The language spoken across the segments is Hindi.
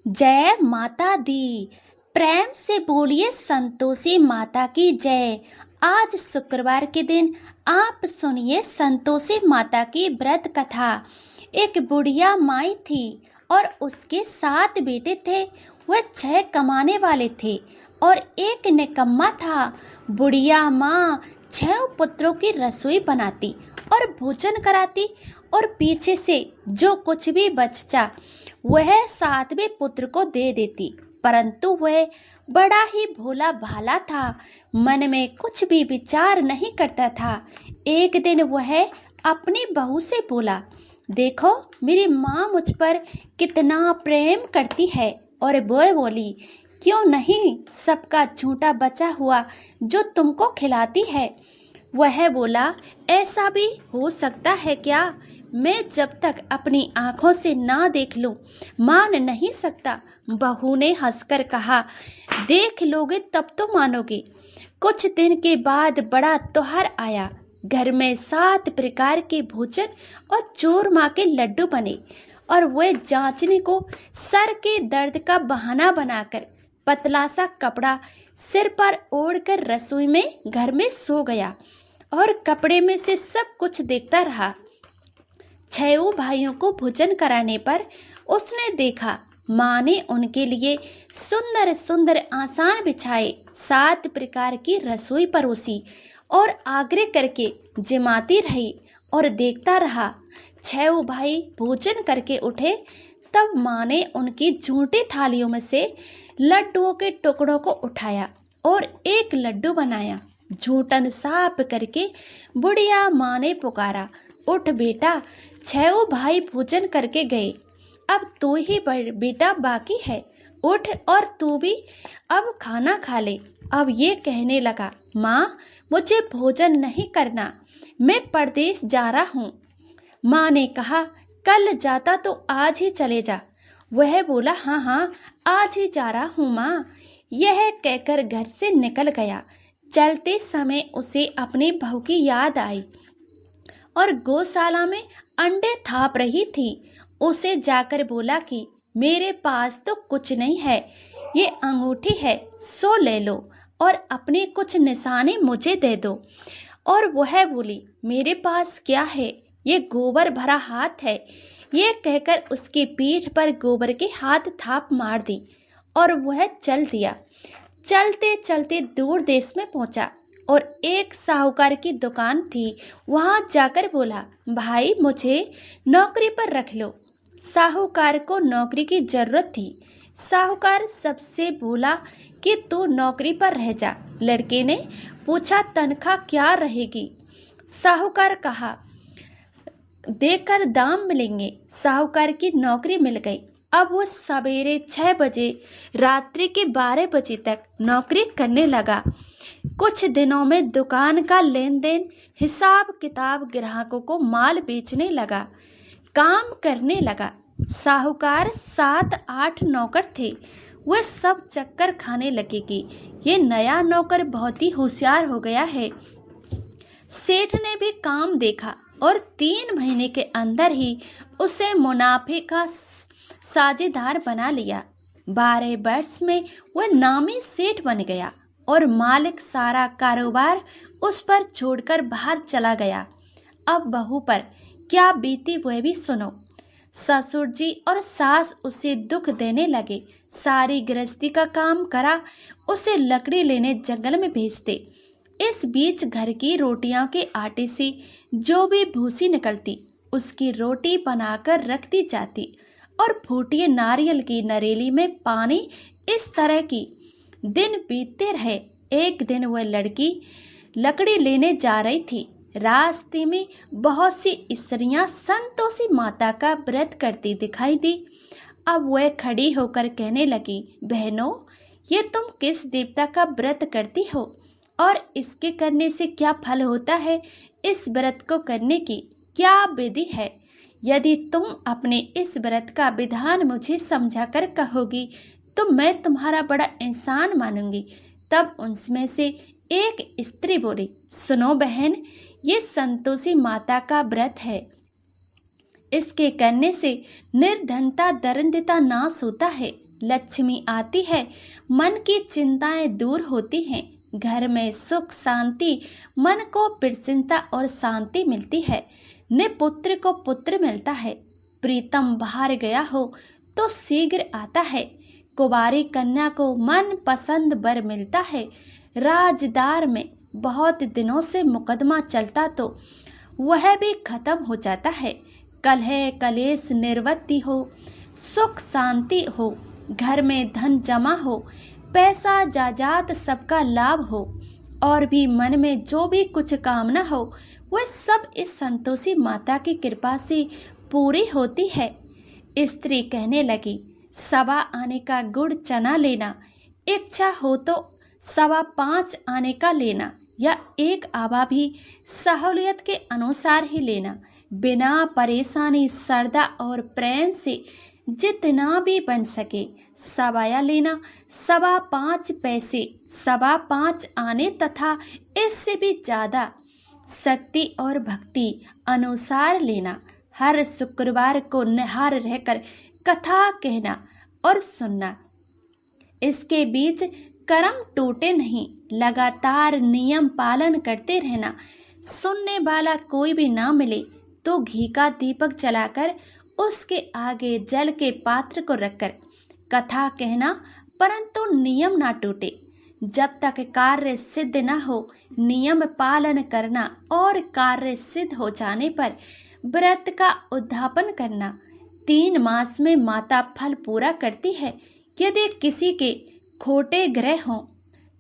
जय माता दी। प्रेम से बोलिए संतोषी माता की जय। आज शुक्रवार के दिन आप सुनिए संतोषी माता की व्रत कथा। एक बुढ़िया माई थी और उसके 7 बेटे थे। वह 6 कमाने वाले थे और एक निकम्मा था। बुढ़िया माँ 6 पुत्रों की रसोई बनाती और भोजन कराती और पीछे से जो कुछ भी बचता वह 7वें पुत्र को दे देती। परंतु वह बड़ा ही भोला भाला था, मन में कुछ भी विचार नहीं करता था। एक दिन वह अपनी बहू से बोला, देखो मेरी माँ मुझ पर कितना प्रेम करती है। और वह बोली, क्यों नहीं, सबका झूठा बचा हुआ जो तुमको खिलाती है। वह बोला, ऐसा भी हो सकता है क्या? मैं जब तक अपनी आंखों से ना देख लूं मान नहीं सकता। बहू ने हंसकर कहा, देख लोगे तब तो मानोगे। कुछ दिन के बाद बड़ा त्योहार आया। घर में 7 प्रकार के भोजन और चूरमा के लड्डू बने और वह जांचने को सर के दर्द का बहाना बनाकर पतला सा कपड़ा सिर पर ओढ़कर रसोई में घर में सो गया और कपड़े में से सब कुछ देखता रहा। 6 भाइयों को भोजन कराने पर उसने देखा माँ ने उनके लिए सुंदर सुंदर आसान बिछाए 7 प्रकार की रसोई परोसी और आग्रह करके जिमाती रही और देखता रहा। 6 भाई भोजन करके उठे तब माँ ने उनकी झूठी थालियों में से लड्डुओं के टुकड़ों को उठाया और एक लड्डू बनाया। झूठन साफ करके बुढ़िया माँ ने पुकारा, उठ बेटा, 6 भाई भोजन करके गए, अब तू ही बेटा बाकी है, उठ और तू भी अब खाना खा ले। अब ये कहने लगा, माँ मुझे भोजन नहीं करना, मैं परदेश जा रहा हूँ। माँ ने कहा, कल जाता तो आज ही चले जा। वह बोला, हाँ हाँ आज ही जा रहा हूँ माँ। यह कहकर घर से निकल गया। चलते समय उसे अपनी बहू की याद आई और गौशाला में अंडे थाप रही थी। उसे जाकर बोला कि मेरे पास तो कुछ नहीं है, ये अंगूठी है, सो ले लो और अपने कुछ निशाने मुझे दे दो। और वह बोली, मेरे पास क्या है, ये गोबर भरा हाथ है। ये कहकर उसकी पीठ पर गोबर के हाथ थाप मार दी और वह चल दिया। चलते चलते दूर देश में पहुंचा और एक साहूकार की दुकान थी। वहां जाकर बोला, भाई मुझे नौकरी पर रख लो। साहूकार को नौकरी की जरूरत थी। साहूकार सबसे बोला कि तू नौकरी पर रह जा। लड़के ने पूछा, तनख्वाह क्या रहेगी? साहूकार कहा, देकर दाम मिलेंगे। साहूकार की नौकरी मिल गई। अब वो सवेरे 6 बजे रात्रि के 12 बजे तक नौकरी करने लगा। कुछ दिनों में दुकान का लेन देन, हिसाब किताब, ग्राहकों को माल बेचने लगा, काम करने लगा। साहूकार 7-8 नौकर थे। वे सब चक्कर खाने लगे कि ये नया नौकर बहुत ही होशियार हो गया है। सेठ ने भी काम देखा और 3 महीने के अंदर ही उसे मुनाफे का साझेदार बना लिया। 12 वर्ष में वह नामी सेठ बन गया और मालिक सारा कारोबार उस पर छोड़कर बाहर चला गया। अब बहू पर क्या बीती वह भी सुनो। ससुर जी और सास उसे दुख देने लगे। सारी गृहस्थी का काम करा, उसे लकड़ी लेने जंगल में भेजते। इस बीच घर की रोटियों के आटे से जो भी भूसी निकलती उसकी रोटी बनाकर रखती जाती और फूटिए नारियल की नरेली में पानी। इस तरह की दिन बीतते रहे। एक दिन वह लड़की लकड़ी लेने जा रही थी। रास्ते में बहुत सी स्त्रियां संतोषी माता का व्रत करती दिखाई दी। अब वह खड़ी होकर कहने लगी, बहनों, ये तुम किस देवता का व्रत करती हो और इसके करने से क्या फल होता है? इस व्रत को करने की क्या विधि है? यदि तुम अपने इस व्रत का विधान मुझे समझाकर कहोगी तो मैं तुम्हारा बड़ा एहसान मानूंगी। तब उनमें से एक स्त्री बोली, सुनो बहन, ये संतोषी माता का व्रत है। इसके करने से निर्धनता दरिद्रता नाश होता है लक्ष्मी आती है, मन की चिंताएं दूर होती हैं, घर में सुख शांति, मन को प्रसन्नता और शांति मिलती है। ने पुत्र को पुत्र मिलता है, प्रीतम बाहर गया हो तो शीघ्र आता है। कुंवारी कन्या को मन पसंद वर मिलता है। राजदार में बहुत दिनों से मुकदमा चलता तो वह भी खत्म हो जाता है। कलह कलेश निवृत्ति हो, सुख शांति हो, घर में धन जमा हो, पैसा जायदाद सबका लाभ हो, और भी मन में जो भी कुछ कामना हो वह सब इस संतोषी माता की कृपा से पूरी होती है। स्त्री कहने लगी, 1.25 आने का गुड़ चना लेना, इच्छा हो तो 5.25 आने का लेना, या 1 आवा भी सहूलियत के अनुसार ही लेना। बिना परेशानी श्रद्धा और प्रेम से जितना भी बन सके सवाया लेना। 5.25 पैसे, 5.25 आने तथा इससे भी ज्यादा शक्ति और भक्ति अनुसार लेना। हर शुक्रवार को निहार रहकर कथा कहना और सुनना। इसके बीच कर्म टूटे नहीं, लगातार नियम पालन करते रहना। सुनने वाला कोई भी ना मिले तो घी का दीपक जलाकर उसके आगे जल के पात्र को रखकर कथा कहना, परंतु नियम ना टूटे। जब तक कार्य सिद्ध न हो नियम पालन करना, और कार्य सिद्ध हो जाने पर व्रत का उद्यापन करना। 3 मास में माता फल पूरा करती है। यदि किसी के खोटे ग्रह हों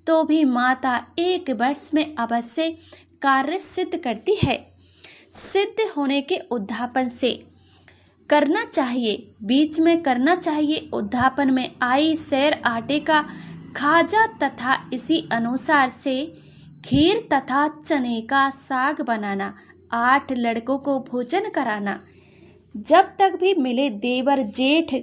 तो भी माता 1 वर्ष में अवश्य कार्य सिद्ध करती है। सिद्ध होने के उद्यापन से करना चाहिए, बीच में करना चाहिए। उद्यापन में आई सैर आटे का खाजा तथा इसी अनुसार से खीर तथा चने का साग बनाना। 8 लड़कों को भोजन कराना। जब तक भी मिले देवर जेठ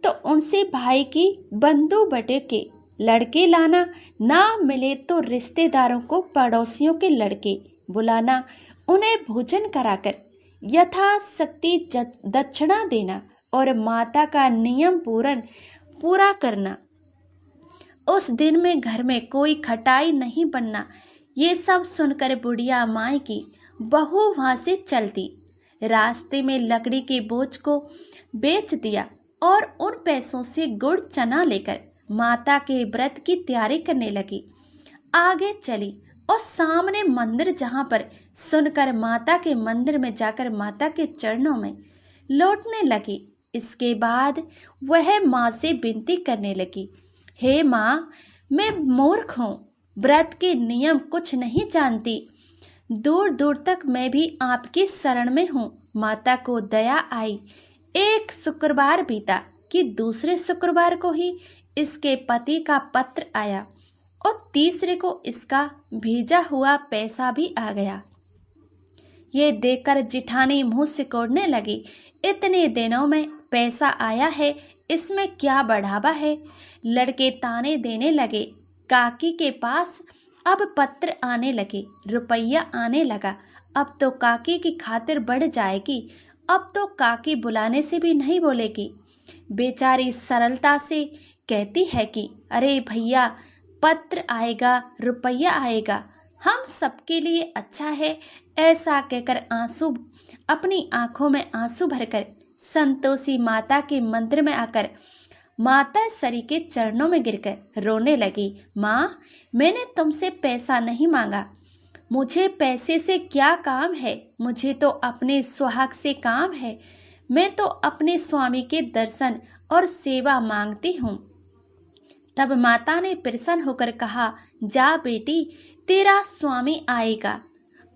तो उनसे भाई की बंधु बटे के लड़के लाना, ना मिले तो रिश्तेदारों को पड़ोसियों के लड़के बुलाना, उन्हें भोजन कराकर यथाशक्ति दक्षिणा देना और माता का नियम पूरा करना। उस दिन में घर में कोई खटाई नहीं बनना। ये सब सुनकर बुढ़िया माई की बहू वहां से चलती। रास्ते में लकड़ी के बोझ को बेच दिया और उन पैसों से गुड़ चना लेकर माता के व्रत की तैयारी करने लगी। आगे चली और सामने मंदिर जहाँ पर सुनकर माता के मंदिर में जाकर माता के चरणों में लौटने लगी। इसके बाद वह माँ से विनती करने लगी, हे माँ, मैं मूर्ख हूँ, व्रत के नियम कुछ नहीं जानती। दूर दूर तक मैं भी आपकी शरण में हूँ। माता को दया आई। एक शुक्रवार बीता कि दूसरे शुक्रवार को ही इसके पति का पत्र आया और तीसरे को इसका भेजा हुआ पैसा भी आ गया। ये देखकर जिठानी मुंह सिकोड़ने लगी, इतने दिनों में पैसा आया है, इसमें क्या बढ़ावा है। लड़के ताने देने लगे। काकी के पास अब पत्र आने लगे, रुपया आने लगा। अब तो काकी की खातिर बढ़ जाएगी। अब तो काकी बुलाने से भी नहीं बोलेगी। बेचारी सरलता से कहती है कि अरे भैया, पत्र आएगा, रुपया आएगा, हम सबके लिए अच्छा है। ऐसा कहकर अपनी आंखों में आंसू भरकर संतोषी माता के मंदिर में आकर माता सरी के चरणों में गिरकर रोने लगी। माँ, मैंने तुमसे पैसा नहीं मांगा, मुझे पैसे से क्या काम है, मुझे तो अपने सुहाग से काम है। मैं तो अपने स्वामी के दर्शन और सेवा मांगती हूँ। तब माता ने प्रसन्न होकर कहा, जा बेटी, तेरा स्वामी आएगा।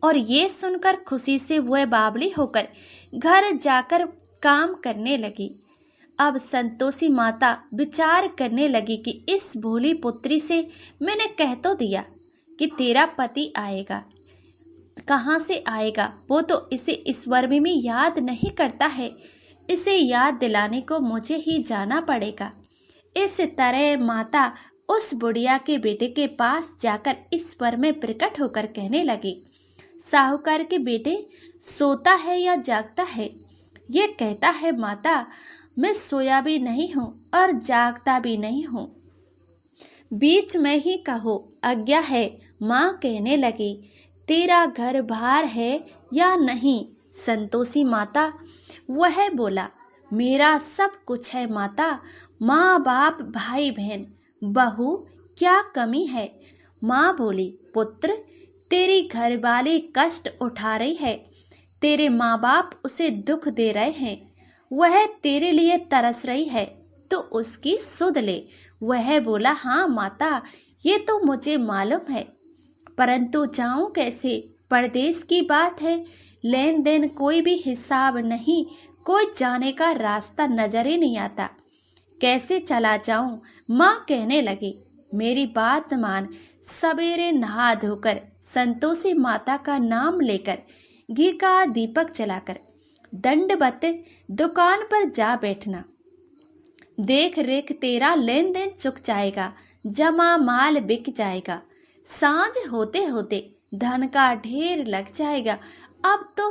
और ये सुनकर खुशी से वह बावली होकर घर जाकर काम करने लगी। अब संतोषी माता विचार करने लगी कि इस भोली पुत्री से मैंने कह तो दिया कि तेरा पति आएगा, कहाँ से आएगा, वो तो इसे ईश्वर में याद नहीं करता है, इसे याद दिलाने को मुझे ही जाना पड़ेगा। इस तरह माता उस बुढ़िया के बेटे के पास जाकर ईश्वर में प्रकट होकर कहने लगी, साहूकार के बेटे सोता है या जागता है? ये कहता है माता, मैं सोया भी नहीं हूँ और जागता भी नहीं हूँ। बीच में ही कहो आज्ञा है। माँ कहने लगी, तेरा घर बाहर है या नहीं संतोषी माता? वह बोला, मेरा सब कुछ है माता, माँ बाप भाई बहन बहू, क्या कमी है? माँ बोली, पुत्र तेरी घरवाली कष्ट उठा रही है, तेरे माँ बाप उसे दुख दे रहे हैं, वह तेरे लिए तरस रही है तो उसकी सुध ले। वह बोला, हाँ माता, ये तो मुझे मालूम है, परंतु जाऊं कैसे? परदेश की बात है, लेन देन कोई भी हिसाब नहीं, कोई जाने का रास्ता नजर ही नहीं आता, कैसे चला जाऊं? माँ कहने लगी, मेरी बात मान, सवेरे नहा धोकर संतोषी माता का नाम लेकर घी का दीपक जलाकर दंडवत दुकान पर जा बैठना। देख रेख तेरा लेन देन चुक जाएगा, जमा माल बिक जाएगा, सांझ होते होते धन का ढेर लग जाएगा। अब तो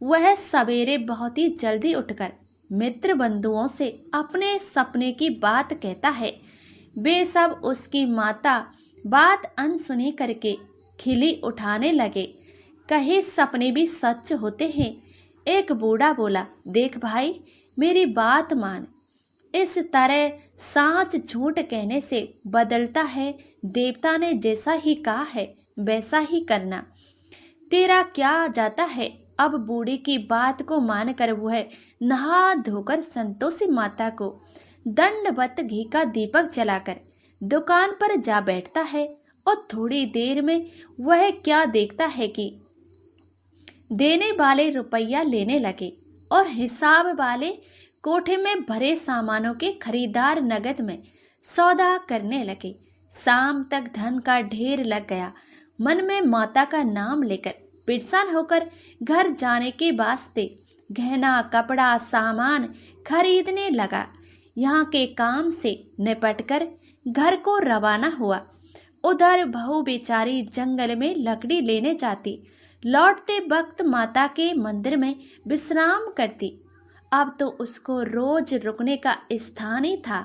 वह सवेरे बहुत ही जल्दी उठकर मित्र बंधुओं से अपने सपने की बात कहता है। वे सब उसकी माता बात अनसुनी करके खिली उठाने लगे। कहे सपने भी सच होते हैं। एक बूढ़ा बोला, देख भाई मेरी बात मान, इस तरह सांच झूठ कहने से बदलता है, देवता ने जैसा ही कहा है वैसा ही करना, तेरा क्या जाता है? अब बूढ़े की बात को मानकर वह नहा धोकर संतोषी माता को दंडवत घी का दीपक जलाकर दुकान पर जा बैठता है और थोड़ी देर में वह क्या देखता है कि देने वाले रुपया लेने लगे और हिसाब वाले कोठे में भरे सामानों के खरीदार नगद में सौदा करने लगे। शाम तक धन का ढेर लग गया। मन में माता का नाम लेकर प्रसन्न होकर घर जाने के वास्ते गहना कपड़ा सामान खरीदने लगा। यहाँ के काम से निपटकर घर को रवाना हुआ। उधर बहू बेचारी जंगल में लकड़ी लेने जाती, लौटते वक्त माता के मंदिर में विश्राम करती। अब तो उसको रोज रुकने का स्थान ही था।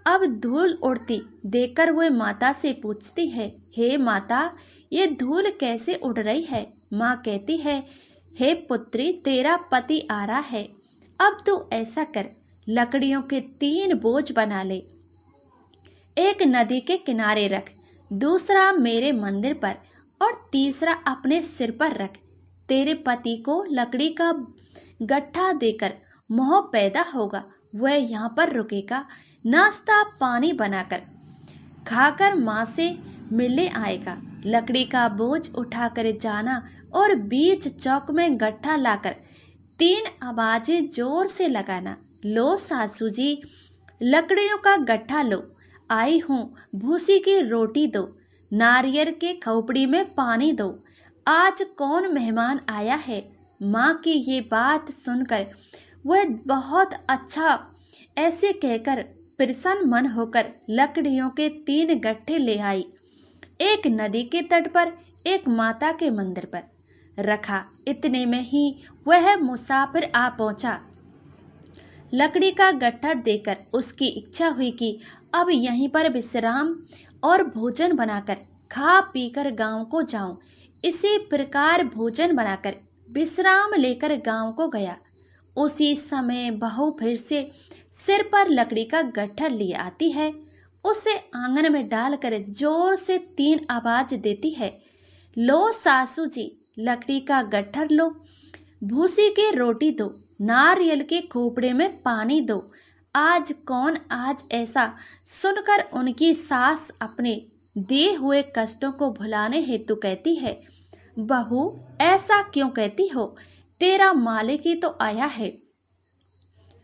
अब धूल उड़ती देखकर वह माता से पूछती है, हे माता, ये धूल कैसे उड़ रही है? माँ कहती है, हे पुत्री, तेरा पति आ रहा है। अब तू ऐसा कर, लकड़ियों के 3 बोझ बना ले, एक नदी के किनारे रख, दूसरा मेरे मंदिर पर और तीसरा अपने सिर पर रख। तेरे पति को लकड़ी का गट्ठा देकर मोह पैदा होगा, वह यहाँ पर रुकेगा, नाश्ता पानी बनाकर खाकर माँ से मिलने आएगा। लकड़ी का बोझ उठाकर जाना और बीच चौक में गट्ठा लाकर 3 आवाजें जोर से लगाना, लो सासू जी, लकड़ियों का गट्ठा लो, आई हूँ, भूसी की रोटी दो, नारियल के खोपड़ी में पानी दो, आज कौन मेहमान आया है? माँ की ये बात सुनकर वह बहुत अच्छा ऐसे कहकर प्रसन्न मन होकर लकड़ियों के 3 गट्ठे ले आई। एक नदी के तट पर, एक माता के मंदिर पर रखा। इतने में ही वह मुसाफिर आ पहुंचा। लकड़ी का गट्ठा देकर उसकी इच्छा हुई कि अब यहीं पर विश्राम और भोजन बनाकर खा पीकर गांव को जाऊं। इसी प्रकार भोजन बनाकर विश्राम लेकर गांव को गया। उसी समय बहू फिर से सिर पर लकड़ी का गट्ठा लिए आती है। उसे आंगन में डालकर जोर से 3 आवाज देती है, लो सासू जी, लकड़ी का गट्ठर लो, भूसी की रोटी दो, नारियल के खोपड़े में पानी दो, आज कौन आज ऐसा सुनकर उनकी सास अपने दिए हुए कष्टों को भुलाने हेतु कहती है, बहू ऐसा क्यों कहती हो? तेरा मालिक ही तो आया है,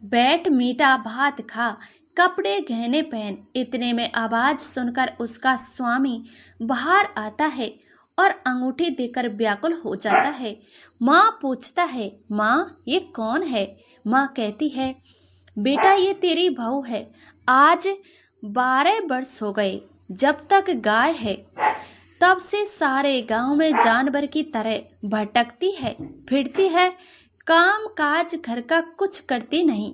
बैठ मीठा भात खा, कपड़े गहने पहन। इतने में आवाज सुनकर उसका स्वामी बाहर आता है और अंगूठी देकर व्याकुल हो जाता है। माँ पूछता है, माँ ये कौन है? माँ कहती है, बेटा ये तेरी बहू है, आज 12 वर्ष हो गए जब तक गाय है, तब से सारे गांव में जानवर की तरह भटकती है, फिरती है, काम काज घर का कुछ करती नहीं,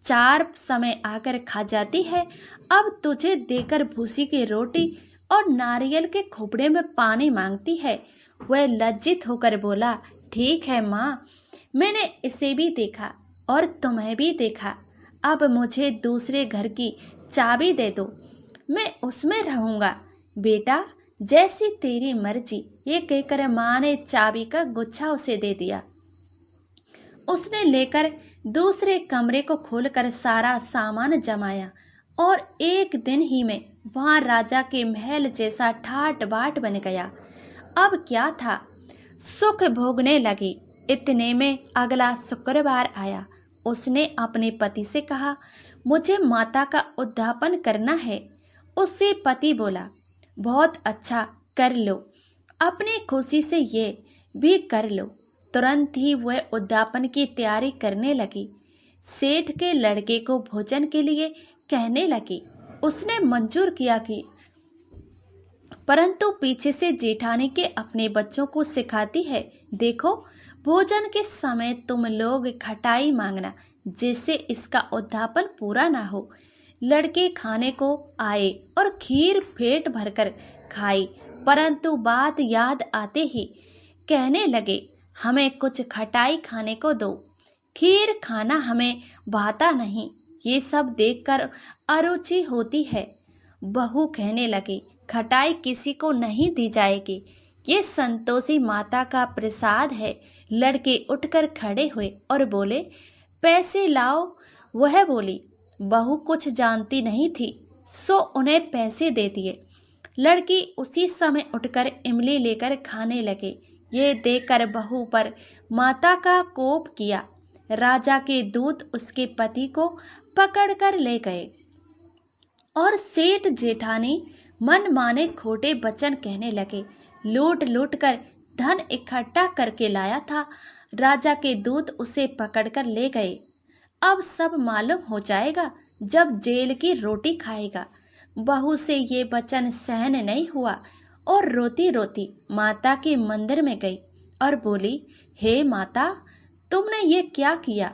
4 समय आकर खा जाती है, अब तुझे देकर भूसी की रोटी और नारियल के खोपड़े में पानी मांगती है। वह लज्जित होकर बोला, ठीक है माँ, मैंने इसे भी देखा और तुम्हें भी देखा। अब मुझे दूसरे घर की चाबी दे दो, मैं उसमें रहूँगा। बेटा, जैसी तेरी मर्जी, ये कहकर माँ ने चाबी का गुच्छा उसे दे दिया। उसने लेकर दूसरे कमरे को खोलकर सारा सामान जमाया और एक दिन ही में वहाँ राजा के महल जैसा ठाट बाट बन गया। अब क्या था, सुख भोगने लगी। इतने में अगला शुक्रवार आया। उसने अपने पति से कहा, मुझे माता का उद्यापन करना है। उससे पति बोला, बहुत अच्छा, कर लो, अपनी खुशी से ये भी कर लो। तुरंत ही वह उद्यापन की तैयारी करने लगी। सेठ के लड़के को भोजन के लिए कहने लगी। उसने मंजूर किया कि परंतु पीछे से जेठानी के अपने बच्चों को सिखाती है, देखो, भोजन के समय तुम लोग खटाई मांगना, जिससे इसका उद्यापन पूरा ना हो। लड़के खाने को आए और खीर पेट भरकर खाई, परंतु बात याद आते ही कहने लगे, हमें कुछ खटाई खाने को दो, खीर खाना हमें भाता नहीं, ये सब देखकर अरुचि होती है। बहू कहने लगी, खटाई किसी को नहीं दी जाएगी, ये संतोषी माता का प्रसाद है। लड़के उठकर खड़े हुए और बोले, पैसे लाओ। वह बोली, बहू कुछ जानती नहीं थी, सो उन्हें पैसे दे दिए। लड़की उसी समय उठकर इमली लेकर खाने लगे। ये देखकर बहू पर माता का कोप किया। राजा के दूत उसके पति को पकड़कर ले गए और सेठ जेठानी मन माने खोटे वचन कहने लगे। लूट लूट कर धन इकट्ठा करके लाया था। राजा के दूत उसे पकड़कर ले गए। अब सब मालूम हो जाएगा जब जेल की रोटी खाएगा। बहू से ये वचन सहन नहीं हुआ और रोती रोती माता के मंदिर में गई और बोली, हे माता, तुमने ये क्या किया?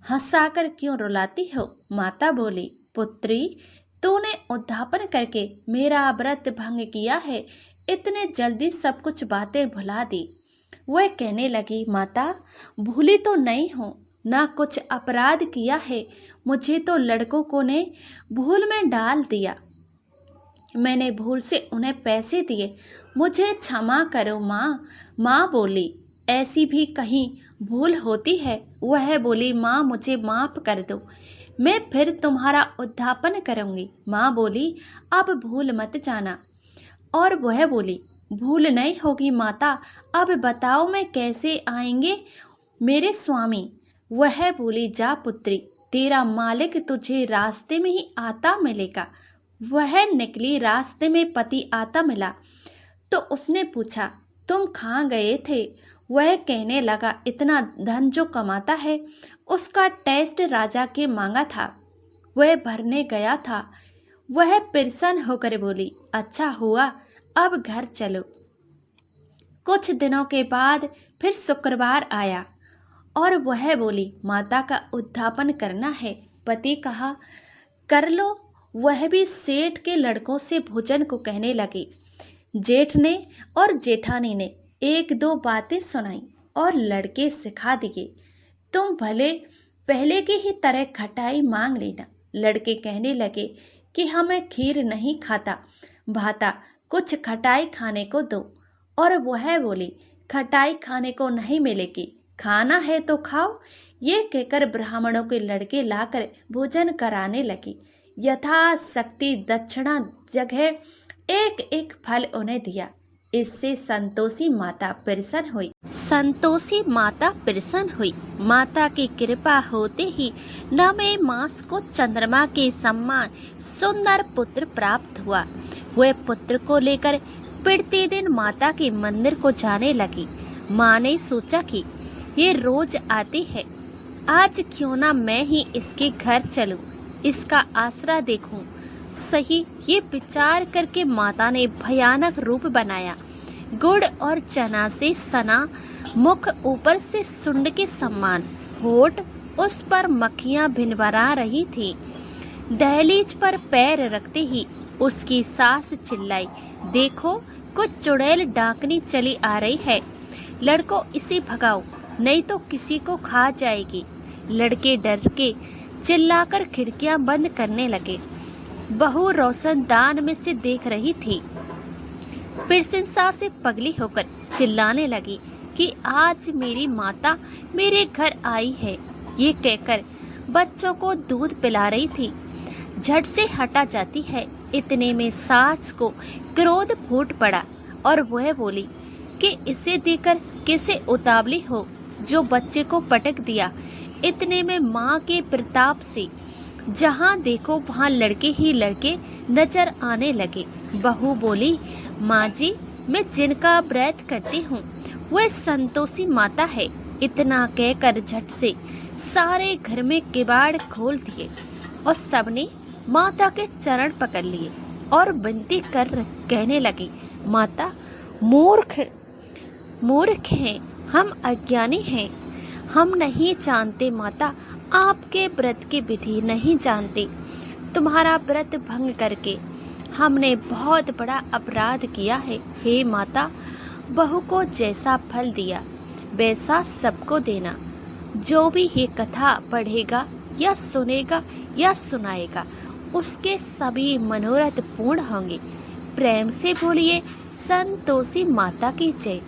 हंसाकर क्यों रुलाती हो? माता बोली, पुत्री, तूने उद्यापन करके मेरा व्रत भंग किया है, इतने जल्दी सब कुछ बातें भुला दी। वह कहने लगी, माता, भूली तो नहीं हूँ, ना कुछ अपराध किया है, मुझे तो लड़कों को ने भूल में डाल दिया, मैंने भूल से उन्हें पैसे दिए, मुझे क्षमा करो माँ। माँ बोली, ऐसी भी कहीं भूल होती है? वह बोली, माँ, मुझे माफ कर दो, मैं फिर तुम्हारा उद्यापन करूँगी। माँ बोली, अब भूल मत जाना। और वह बोली, भूल नहीं होगी माता, अब बताओ मैं कैसे आएंगे मेरे स्वामी? वह बोली, जा पुत्री, तेरा मालिक तुझे रास्ते में ही आता मिलेगा। वह निकली, रास्ते में पति आता मिला तो उसने पूछा, तुम कहाँ गए थे? वह कहने लगा, इतना धन जो कमाता है उसका टेस्ट राजा के मांगा था, वह भरने गया था। वह प्रसन्न होकर बोली, अच्छा हुआ, अब घर चलो। कुछ दिनों के बाद फिर शुक्रवार आया और वह बोली, माता का उद्यापन करना है। पति कहा, कर लो। वह भी सेठ के लड़कों से भोजन को कहने लगी। जेठ ने और जेठानी ने एक दो बातें सुनाई और लड़के सिखा दिए, तुम भले पहले की ही तरह खटाई मांग लेना। लड़के कहने लगे कि हमें खीर नहीं खाता भाता, कुछ खटाई खाने को दो। और वह बोली, खटाई खाने को नहीं मिलेगी, खाना है तो खाओ। ये कहकर ब्राह्मणों के लड़के लाकर भोजन कराने लगी। यथाशक्ति दक्षिणा जगह एक एक फल उन्हें दिया। इससे संतोषी माता प्रसन्न हुई। माता की कृपा होते ही 9वें मास को चंद्रमा के समान सुंदर पुत्र प्राप्त हुआ। वह पुत्र को लेकर प्रतिदिन माता के मंदिर को जाने लगी। माँ ने सोचा कि ये रोज आती है, आज क्यों ना मैं ही इसके घर चलूं, इसका आसरा देखूं। सही ये विचार करके माता ने भयानक रूप बनाया। गुड़ और चना से सना मुख, ऊपर से सुंड के समान होठ, उस पर मक्खियां भिनभिना रही थी। दहलीज पर पैर रखते ही उसकी सास चिल्लाई, देखो कुछ चुड़ैल डाकनी चली आ रही है, लड़कों इसे भगाओ नहीं तो किसी को खा जाएगी। लड़के डर के चिल्लाकर खिड़कियां बंद करने लगे। बहू रोशनदान में से देख रही थी। प्रशंसा से पगली होकर चिल्लाने लगी कि आज मेरी माता मेरे घर आई है। ये कहकर बच्चों को दूध पिला रही थी। झट से हटा जाती है। इतने में सास को क्रोध फूट पड़ा और वह बोली कि इसे देखकर कैसे उतावली हो जो बच्चे को पटक दिया। इतने में माँ के प्रताप से जहाँ देखो वहाँ लड़के ही लड़के नजर आने लगे। बहू बोली, माँ जी मैं जिनका व्रत करती हूँ वह संतोषी माता है। इतना कहकर झट से सारे घर में किवाड़ खोल दिए और सबने माता के चरण पकड़ लिए और विनती कर कहने लगे, माता मूर्ख हैं, हम अज्ञानी हैं, हम नहीं जानते माता, आपके व्रत की विधि नहीं जानते। तुम्हारा व्रत भंग करके हमने बहुत बड़ा अपराध किया है। हे माता, बहू को जैसा फल दिया वैसा सबको देना। जो भी ये कथा पढ़ेगा या सुनेगा या सुनाएगा उसके सभी मनोरथ पूर्ण होंगे। प्रेम से बोलिए संतोषी माता की जय।